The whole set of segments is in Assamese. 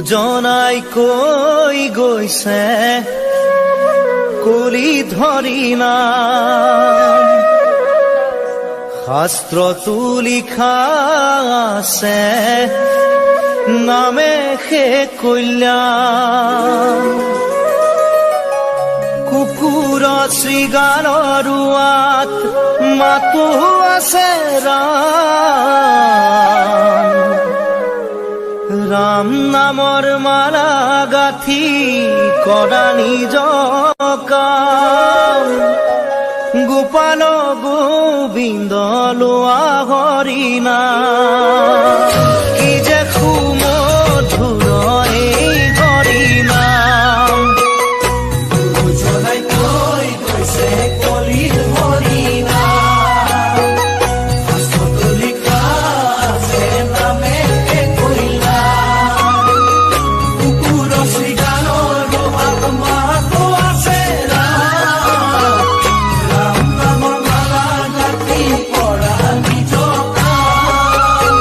জনাই কৈ গৈছে কলি ধৰি নাম শাস্ত্ৰতো লিখা আছে নামে সে কল্যাণ কুকুৰ শৃগালৰ ৰুৱাত মাতো আছে ৰাম নামৰ মালা গাঁঠি কৰা নিজ কাম গোপাল গোবিন্দ লোৱা হৰি নাম কি যে সুমধুৰ এই হৰি নাম জনাই কৈ গৈছে কলিৰ হৰি নাম শাস্ত্ৰতো লিখা আছে নামে কল্যাণ কুকুৰ শৃগালৰ ৰুৱাত মাতো আছে ৰাম নামৰ মালা গাঁঠি কৰা নিজ কাম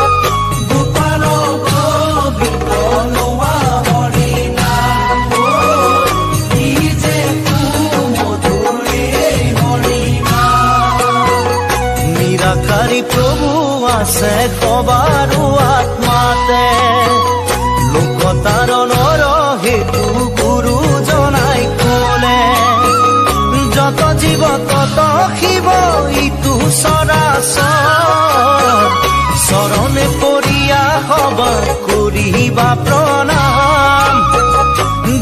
গোপাল গোবিন্দ লোৱা হৰি নাম কি যে সুমধুৰ এই হৰি নাম নিৰাকাৰী প্ৰভু আছে সবাৰো আত্মাতে লোকতাৰণৰ হেতু গুৰু জনাই ক'লে যত জীৱ তত শিৱ ইটো চৰাচৰ চৰণে পৰিয়া হবা কৰিবা প্ৰণাম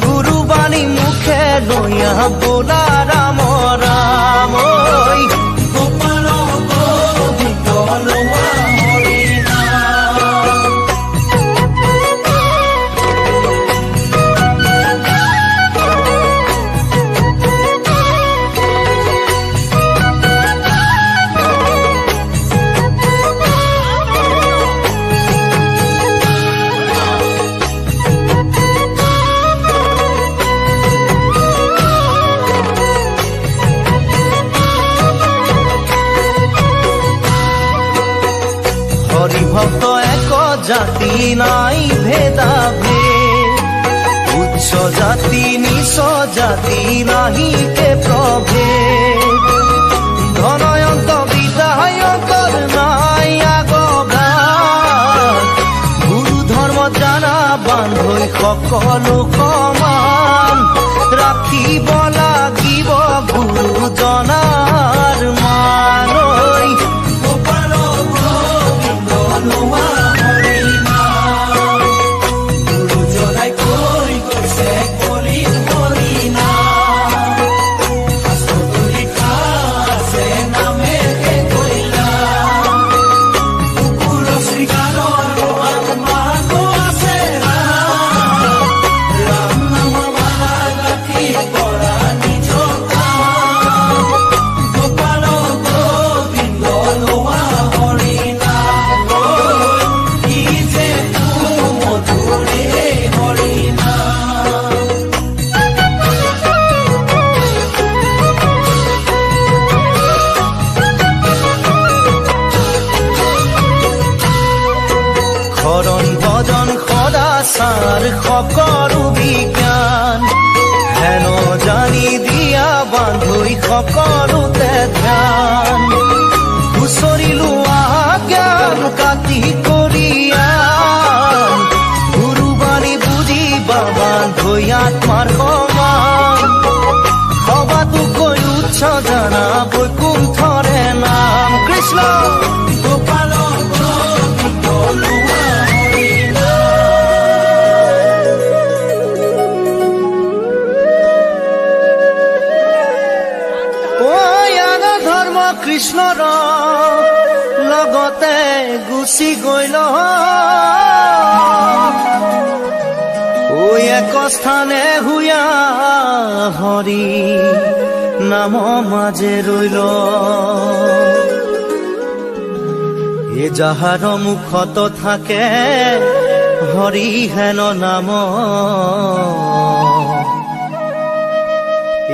গুৰুবাণী মুখে লৈয়া বোলা ৰাম ৰাম গোপাল গোবিন্দ লোৱা হৰি নাম হৰি ভক্ত এক জাতি নাই ভেদা ভেদ উচ্চ জাতি নিচ জাতি নাহি কে প্ৰভেদ ধনয়ন্ত বিদায়কৰ নাই আগভাগ গুৰু ধৰ্ম জানা বান্ধৈ সকলো সমান ৰাখিব লাগিব গুৰু জনাৰ মান গোপাল গোবিন্দ লোৱা হৰি নাম গুৰু জনাই কৈ গৈছে কলিৰ হৰি নাম শাস্ত্ৰতো লিখা আছে নামে কল্যাণ কুকুৰ শৃগালৰ ৰুৱাত মাতো আছে ৰাম নামৰ মালা গাঁঠি কৰা নিজ কাম গোপাল গোবিন্দ লোৱা হৰি নাম কি যে সুমধুৰ এই হৰি নাম শৰণ ভজন সদাচাৰ সকলো বিজ্ঞান হেন জানি দিয়া বান্ধৈ সকলোতে ধ্যান হুঁচৰি লোৱা জ্ঞান কাটি কৰিয়ান গুৰুবাণী বুজিবা বান্ধৈ আত্মাৰ সমান সবাতো কৈ উচ্চ জানা বৈকুণ্ঠৰে নাম কৃষ্ণ গোপাল গোবিন্দ লোৱা হৰি নাম ধৰ্ম কৃষ্ণৰ লগতে গুচি গ'ল এক স্থানে হুয়া হৰি নাম মাজে ৰৈল এ যাহাৰ মুখত থাকে হৰি হেন নাম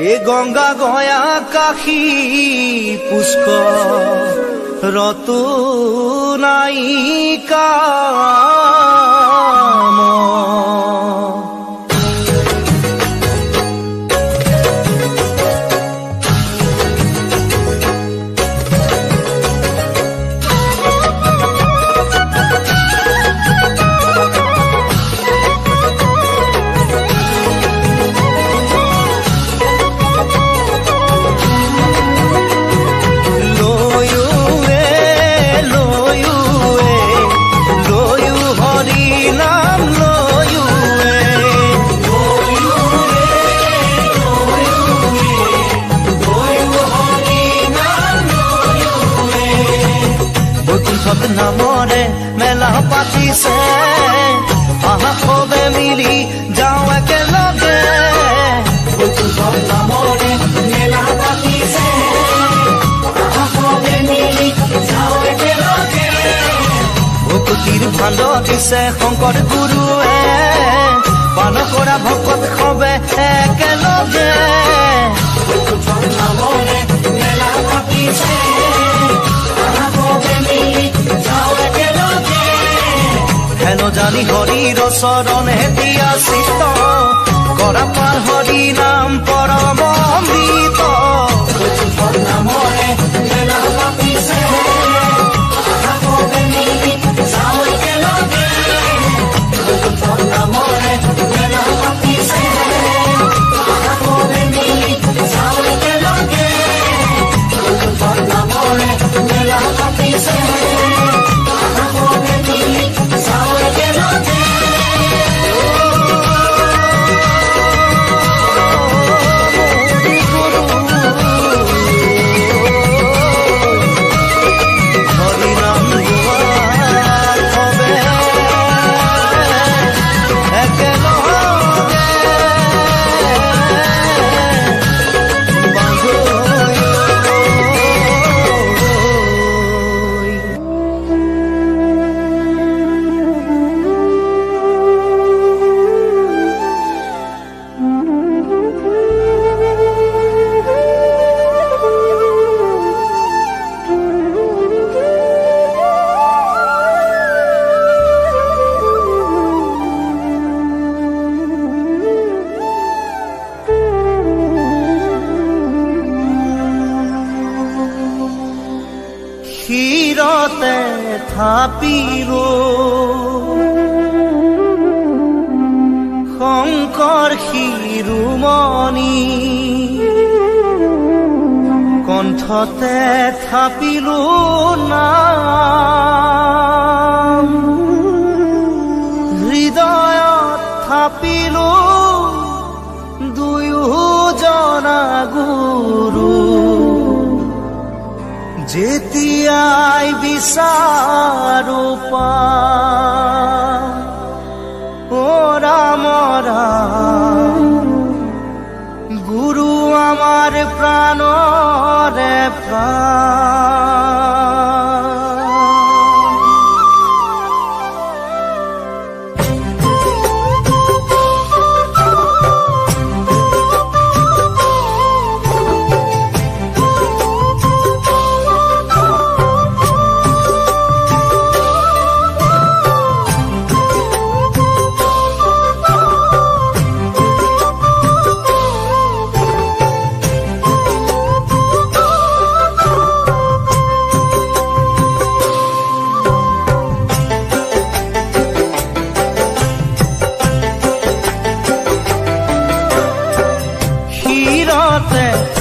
এ গংগা গয়া কাশী পুষ্কৰতো নাই কাম নামৰে মেলা পাতিছে আহা সবে মিলি যাওঁ একেলগে বৈকুণ্ঠ নামৰে মেলা পাতিছে আহা সবে মিলি যাওঁ একেলগে ভকুতিৰ ভাণ্ড দিছে শংকৰ গুৰুৱে পান কৰা ভকত সবে একেলগে বৈকুণ্ঠ নামৰে মেলা পাতিছে আহা সবে মিলি যাওঁ একেলগে হেন জানি হৰিৰ চৰণে দিয়া চিত্ত কৰা পাৰ হৰি নাম পৰম অমৃত বৈকুণ্ঠ নামৰে মেলা পাতিছে আহা সবে মিলি যাওঁ একেলগে বৈকুণ্ঠ নামৰে মেলা পাতিছে আহা সবে মিলি যাওঁ একেলগে বৈকুণ্ঠ নামৰে মেলা পাতিছে আহা সবে মিলি যাওঁ একেলগে ক্ষীৰতে থাপিলো শংকৰ শিৰোমণি কণ্ঠতে থাপিলো নাম হৃদয়ত থাপিলো দুয়োজনা গুৰু যেতিয়াই বিচাৰো ৰাম ৰাম গুৰু আমাৰ প্ৰাণৰে প্ৰাণ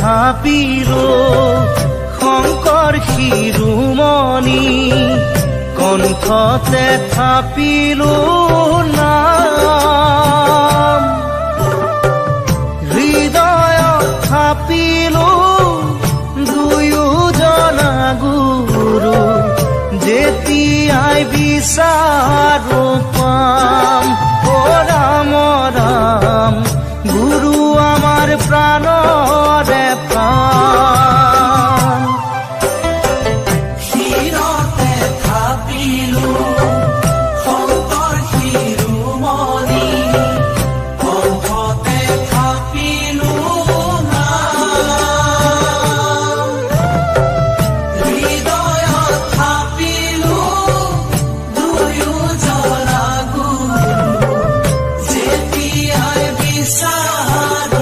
থাপিলো শংকৰ শিৰোমণি কণ্ঠতে থাপিলো নাম হৃদয়ত থাপিলো দুয়োজনা গুৰু যেতিয়াই বিচাৰো পাম ৰাম ৰাম গুৰু আমাৰ প্ৰাণৰে প্ৰাণ ক্ষীৰতে থাপিলো শংকৰ শিৰোমণি কণ্ঠতে থাপিলো নাম হৃদয়ত থাপিলো দুয়োজনা গুৰু যেতিয়াই বিচাৰো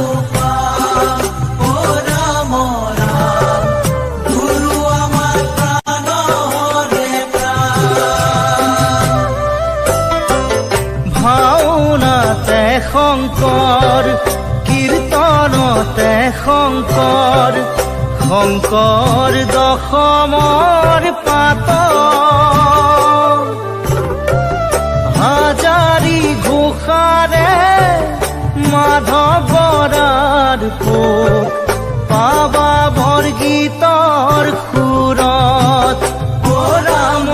শংকৰ কীৰ্তনতে শংকৰ শংকৰ দশমৰ পাত হাজাৰী ঘোষাৰে মাধৱ বৰাৰ পোক পাবা বৰগীতৰ সুৰত ৰাম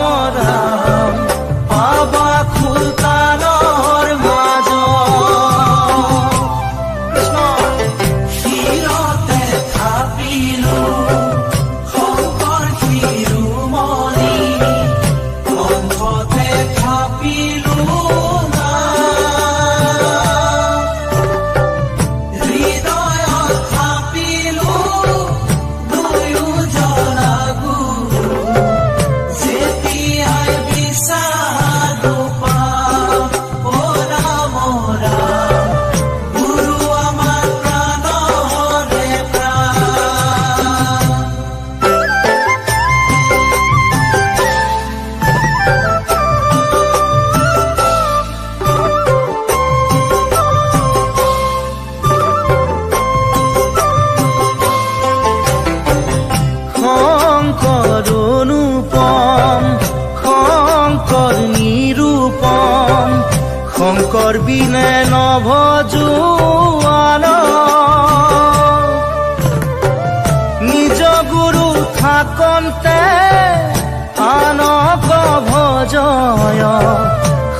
শংকৰ বিনে নভজো আন নিজ গুৰু থাকন্তে আনক ভজয়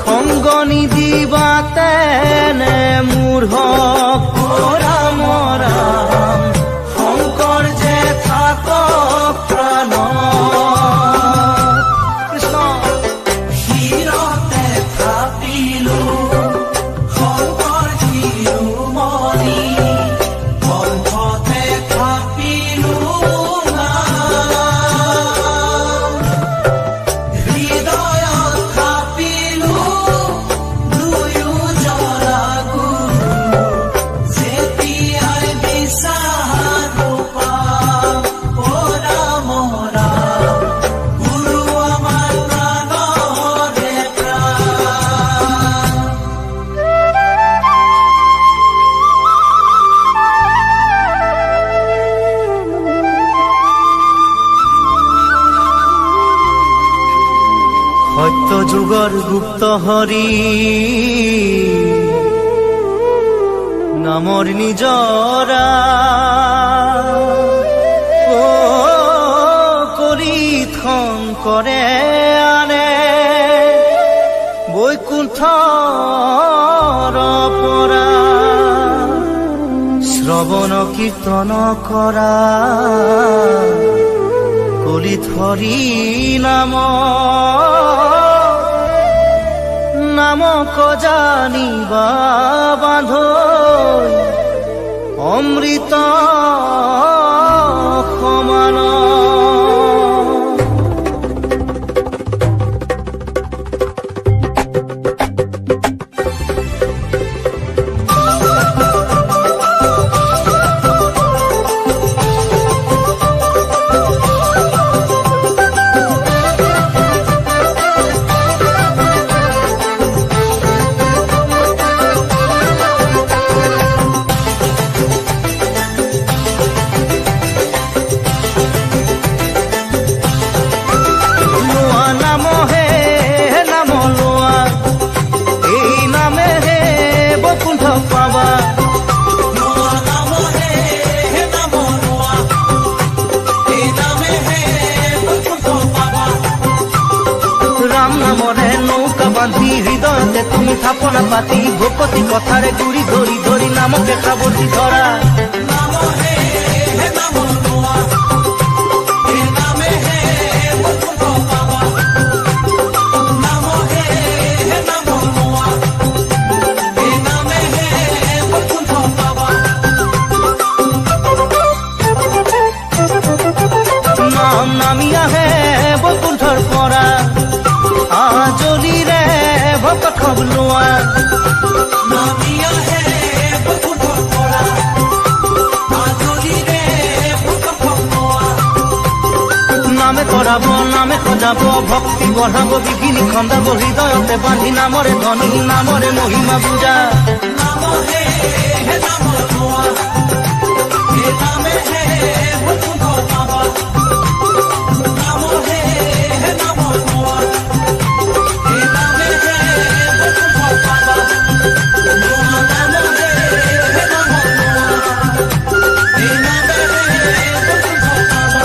সংগ নিদিবা তেনে মূঢ় ৰাম ৰাম শংকৰ যে থাকক প্ৰাণ কৃষ্ণ শিৰতে থাপিলো শংকৰ শিৰোমণি কণ্ঠতে থাপিলো নাম হৃদয়ত থাপিলো দুয়োজনা গুৰু যেতিয়াই বিচাৰো পাম অ ৰাম ৰাম গুৰু আমাৰ প্ৰাণৰে প্ৰাণ সত্য যুগৰ গুপ্ত হৰি নামৰ নিজৰা ও কলিত শংকৰে আনে বৈকুণ্ঠৰ পৰা শ্ৰৱণ কীৰ্তন কৰা কলিত হৰি নামক জানিবা বান্ধৈ অমৃত সমান বান্ধি হৃদয়তে তুমি থাপনা পাতি ভকতি কথাৰে গুৰি ধৰি ধৰি নামকে খাবতি ধৰা নাম নামি আহে বৈকুণ্ঠৰ পৰা আজলিৰে ভকত খবলোৱা নামি আহে বৈকুণ্ঠৰ পৰা আজলিৰে ভকত খবলোৱা নামে কৰাব নামে সজাব ভক্তি বঢ়াব বিঘিনি খন্দাব হৃদয়তে বান্ধি নামৰে ধনী নামৰে মহিমা পূজা নামহে হে নামৰ লোৱা হে নামেহে বৈকুণ্ঠৰ পাবা নামহে হে নামৰ লোৱা হে নামেহে বৈকুণ্ঠৰ পাবা লোৱা নামহে হে নামৰ লোৱা হে নামেহে বৈকুণ্ঠৰ পাবা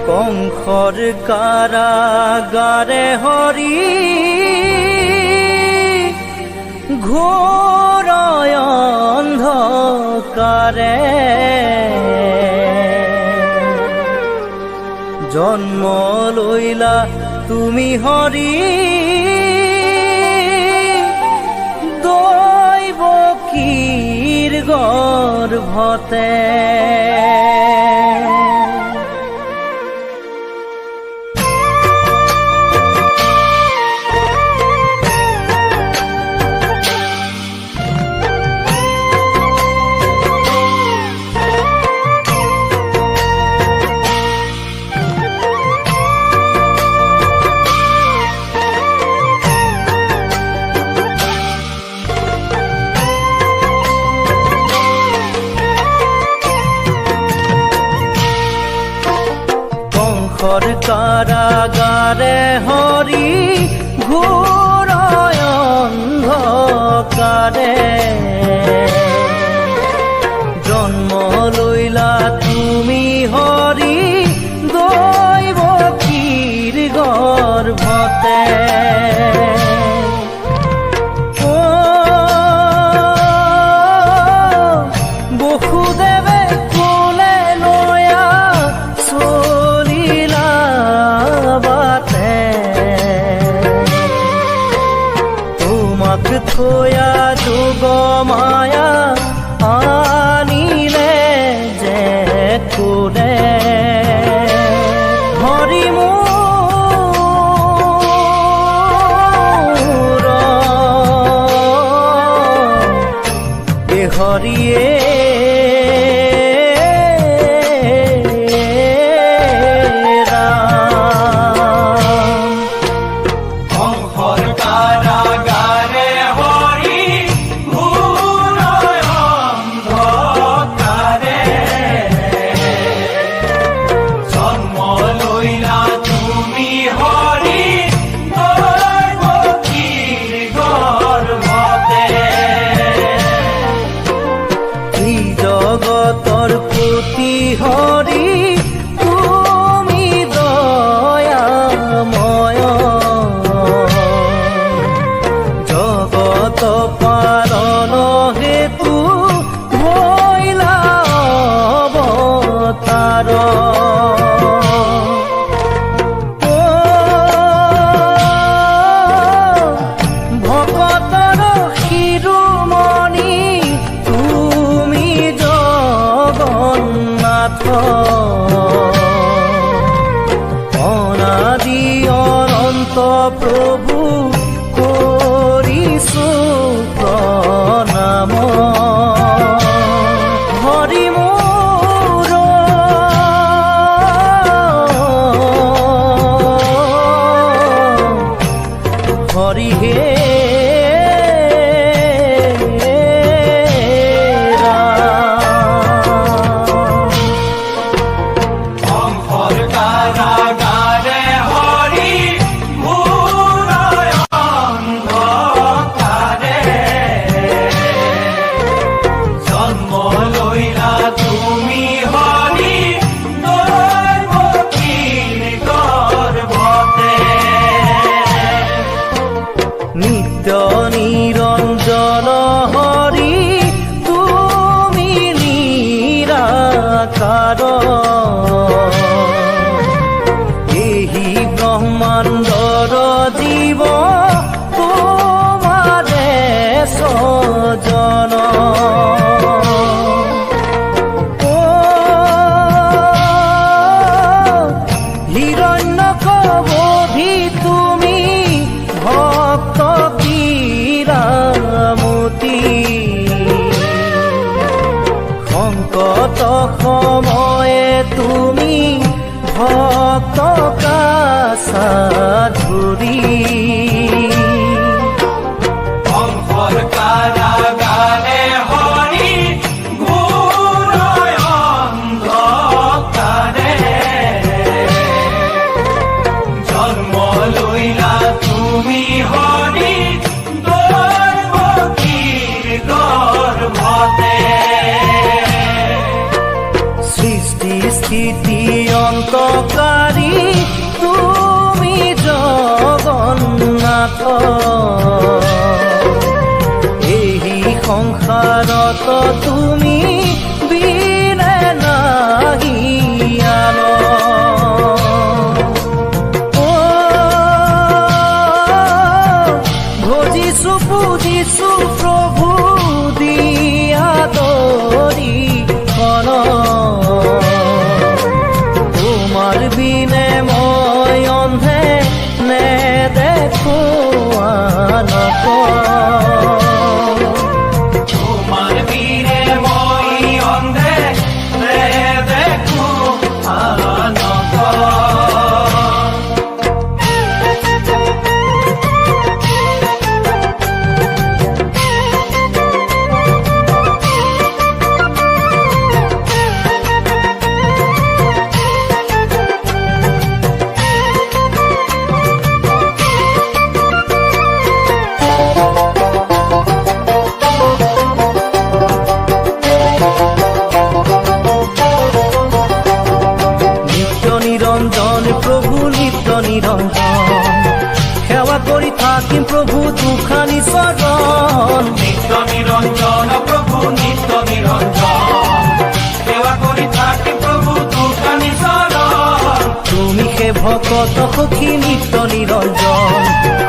কংসৰ কাৰাগাৰে হৰি ঘোৰ অন্ধকাৰে জন্ম লৈলা তুমি হৰি দৈৱকীৰ গৰ্ভতে সংসার কারাগারে হরি ঘোরায় অন্ধকারে জন্ম লইলা তুমি হরি দৈবকীর গর্ভতে বসুদেবে কোলে লয়া চলিলা বাটে তোমাক থয়া যোগ মায়া আনিলে যে কোনে হৰি মোৰ এ হৰিয়ে জগতৰ প্ৰতি হৰি তুমি দয়াময় জগত পালন হেতু ভৈলা অৱতাৰ ভকতৰ শিৰোমণি অনাদি অনন্ত প্ৰভু কৰিছো প্ৰণাম হৰি মোৰ হৰি হে নিত্য নিৰঞ্জন হৰি তুমি নিৰাকাৰ এই ব্ৰহ্মাণ্ডৰ জীৱ তোমাৰে স্বজন হিৰণ্যকবধি তুমি ভক্ত বীৰামতি সংকট সময়ে তুমি ভক্ত কাছা ধৰি কাৰাগাৰে হৰি ঘোৰায় অন্ধকাৰে জন্ম লইলা তুমি হৰি দৈবকীৰ গৰ্ভতে সৃষ্টি স্থিতি অন্তকাৰী তুমি জগন্নাথ এই সংসাৰত তুমি বিনে নাহি আন ভজিছো পূজিছো প্ৰভু দিয়া দৰিখন তোমাৰ বিনে মই অন্ধে নেদেখো থাকিম প্ৰভু দুখানি চৰণ নিত্য নিৰঞ্জন প্ৰভু নিত্য নিৰঞ্জন সেৱা কৰি থাকি প্ৰভু দুখানি চৰণ তুমি হে ভকত সখী নিত্য নিৰঞ্জন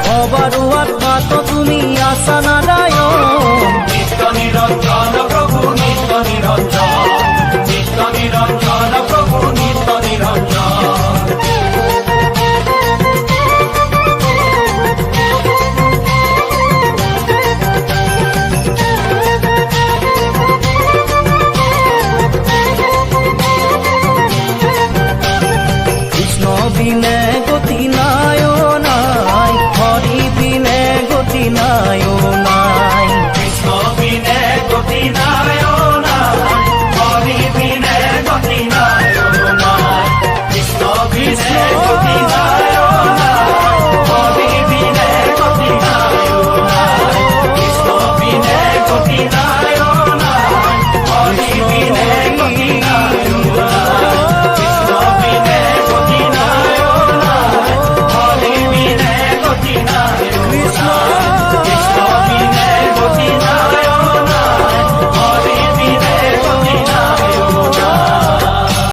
সবাৰো আত্মাত তুমি আছা নাৰায়ণ নিত্য নিৰঞ্জন প্ৰভু নিত্য নিৰঞ্জন নিত্য নিৰঞ্জন প্ৰভু নিত্য নিৰঞ্জন কৃষ্ণ বিনে